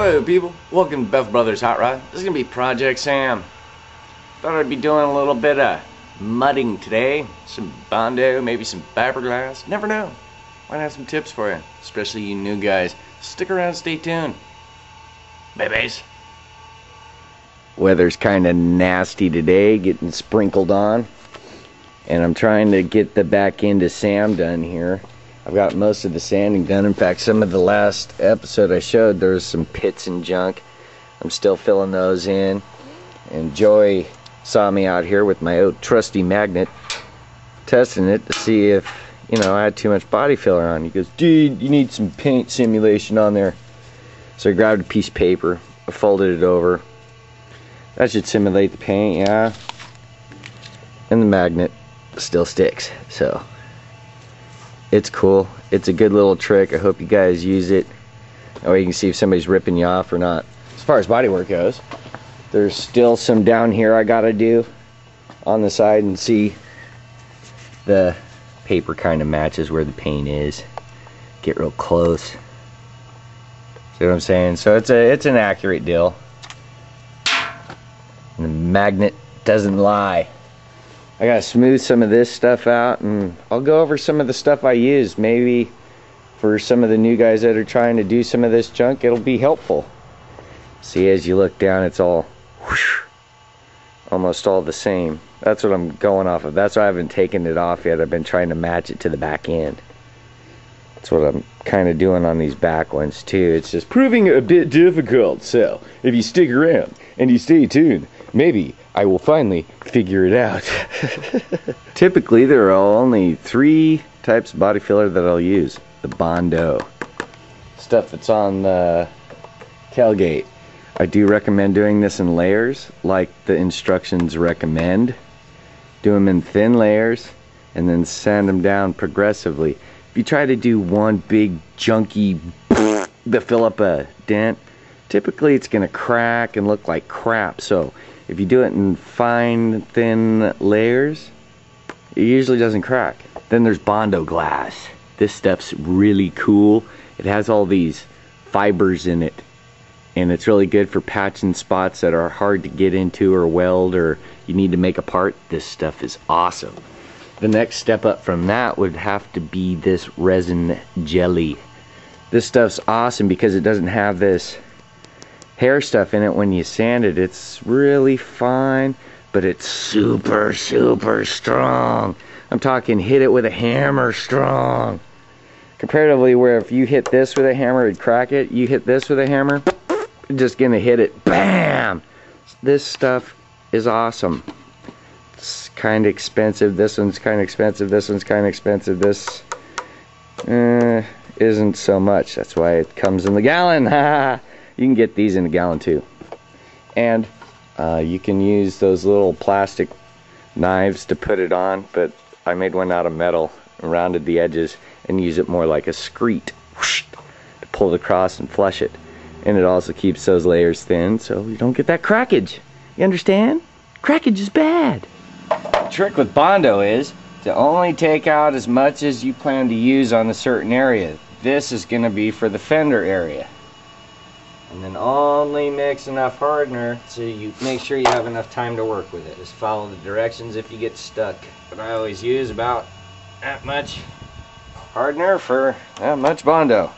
Hello people, welcome to Bethel Brothers Hot Rod. This is going to be Project Sam. Thought I'd be doing a little bit of mudding today. Some Bondo, maybe some fiberglass. Never know. Might have some tips for you, especially you new guys. Stick around, stay tuned. Babies. Weather's kind of nasty today, getting sprinkled on. And I'm trying to get the back end of Sam done here. I've got most of the sanding done. In fact, some of the last episode I showed, there's some pits and junk. I'm still filling those in. And Joey saw me out here with my old trusty magnet, testing it to see if, you know, I had too much body filler on. He goes, dude, you need some paint simulation on there. So I grabbed a piece of paper, I folded it over. That should simulate the paint, yeah. And the magnet still sticks, so it's cool. It's a good little trick. I hope you guys use it. That way you can see if somebody's ripping you off or not. As far as bodywork goes, there's still some down here I gotta do on the side, and see the paper kind of matches where the paint is. Get real close. See what I'm saying? So it's an accurate deal. And the magnet doesn't lie. I gotta smooth some of this stuff out, and I'll go over some of the stuff I use. Maybe for some of the new guys that are trying to do some of this junk, it'll be helpful. See, as you look down, it's all whoosh, almost all the same. That's what I'm going off of. That's why I haven't taken it off yet. I've been trying to match it to the back end. That's what I'm kind of doing on these back ones too. It's just proving a bit difficult. So if you stick around and you stay tuned, maybe I will finally figure it out. Typically, there are only 3 types of body filler that I'll use. The Bondo stuff that's on the tailgate. I do recommend doing this in layers, like the instructions recommend. Do them in thin layers, and then sand them down progressively. If you try to do one big junky to fill up a dent, typically it's going to crack and look like crap. So if you do it in fine, thin layers, it usually doesn't crack. Then there's Bondo glass. This stuff's really cool. It has all these fibers in it, and it's really good for patching spots that are hard to get into or weld, or you need to make a part. This stuff is awesome. The next step up from that would have to be this resin jelly. This stuff's awesome because it doesn't have this hair stuff in it when you sand it. It's really fine, but it's super strong. I'm talking hit it with a hammer strong. Comparatively, where if you hit this with a hammer it'd crack it, you hit this with a hammer, you're just gonna hit it, bam! This stuff is awesome. It's kind of expensive. This one's kind of expensive. This one's kind of expensive. This isn't so much. That's why it comes in the gallon. You can get these in a gallon too. And you can use those little plastic knives to put it on, but I made one out of metal and rounded the edges and use it more like a screet to pull it across and flush it. And it also keeps those layers thin so you don't get that crackage. You understand? Crackage is bad. The trick with Bondo is to only take out as much as you plan to use on a certain area. This is going to be for the fender area. And then only mix enough hardener so you make sure you have enough time to work with it. Just follow the directions if you get stuck. But I always use about that much hardener for that much Bondo.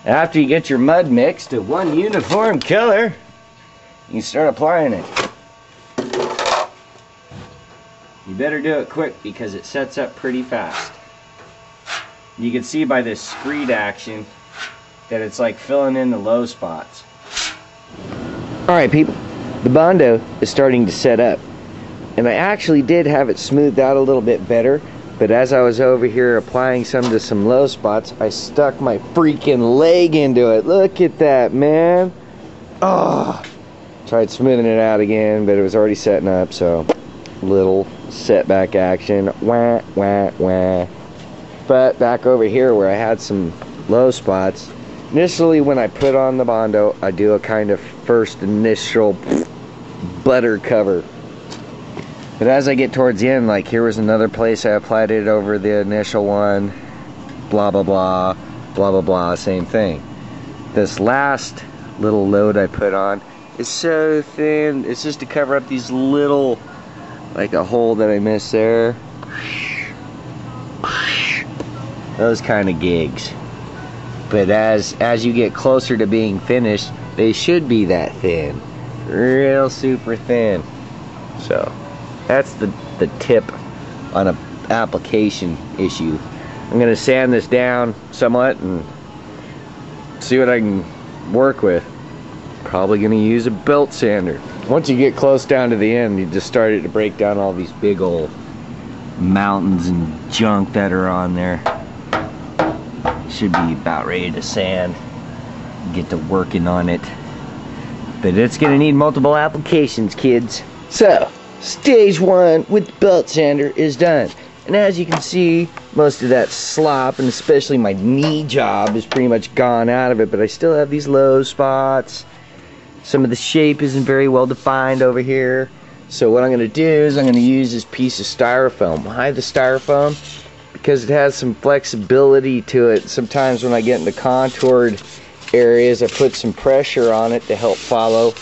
After you get your mud mixed to one uniform color, you start applying it. You better do it quick because it sets up pretty fast. You can see by this screed action that it's like filling in the low spots. Alright people, the Bondo is starting to set up. And I actually did have it smoothed out a little bit better, but as I was over here applying some to some low spots, I stuck my freaking leg into it. Look at that, man. Oh, tried smoothing it out again, but it was already setting up, so little setback action. Wah, wah, wah. But back over here where I had some low spots, initially when I put on the Bondo, I do a kind of first initial butter cover. But as I get towards the end, like here was another place I applied it over the initial one, blah blah blah, blah blah blah, same thing. This last little load I put on. It's so thin. It's just to cover up these little, like a hole that I missed there. Those kind of gigs. But as you get closer to being finished, they should be that thin. Real super thin. So that's the tip on a application issue. I'm gonna sand this down somewhat and see what I can work with. Probably gonna use a belt sander. Once you get close down to the end, you just started to break down all these big old mountains and junk that are on there. Should be about ready to sand, get to working on it. But it's gonna need multiple applications, kids. So stage 1 with the belt sander is done. And as you can see, most of that slop, and especially my knee job, is pretty much gone out of it, but I still have these low spots. Some of the shape isn't very well defined over here. So what I'm gonna do is I'm gonna use this piece of styrofoam. Why the styrofoam? Because it has some flexibility to it. Sometimes when I get into contoured areas, I put some pressure on it to help follow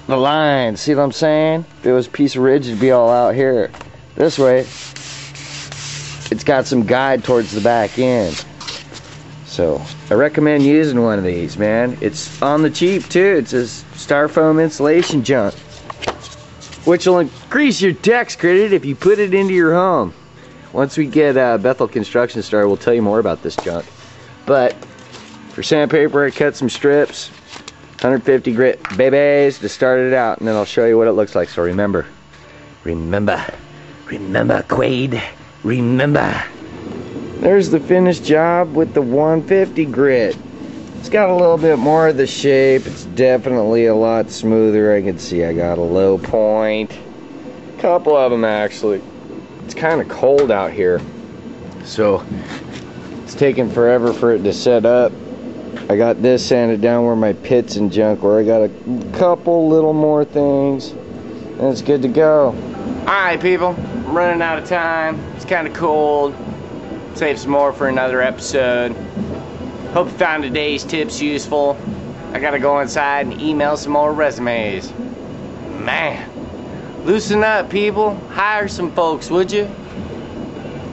the line. See what I'm saying? If it was a piece of ridge, it'd be all out here. This way, it's got some guide towards the back end. So I recommend using one of these, man. It's on the cheap too. It's this styrofoam insulation junk, which will increase your tax credit if you put it into your home. Once we get Bethel construction started, we'll tell you more about this junk. But for sandpaper, I cut some strips, 150 grit babies to start it out, and then I'll show you what it looks like. So remember, Quaid, remember. There's the finished job with the 150 grit. It's got a little bit more of the shape. It's definitely a lot smoother. I can see I got a low point. A couple of them actually. It's kind of cold out here, so it's taking forever for it to set up. I got this sanded down where my pits and junk were. I got a couple little more things, and it's good to go. Alright people, I'm running out of time. It's kind of cold. Save some more for another episode. Hope you found today's tips useful. I gotta go inside and email some more resumes. Man, loosen up people. Hire some folks, would you?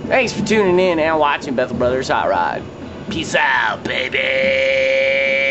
Thanks for tuning in and watching Bethel Brothers Hot Rod. Peace out, baby.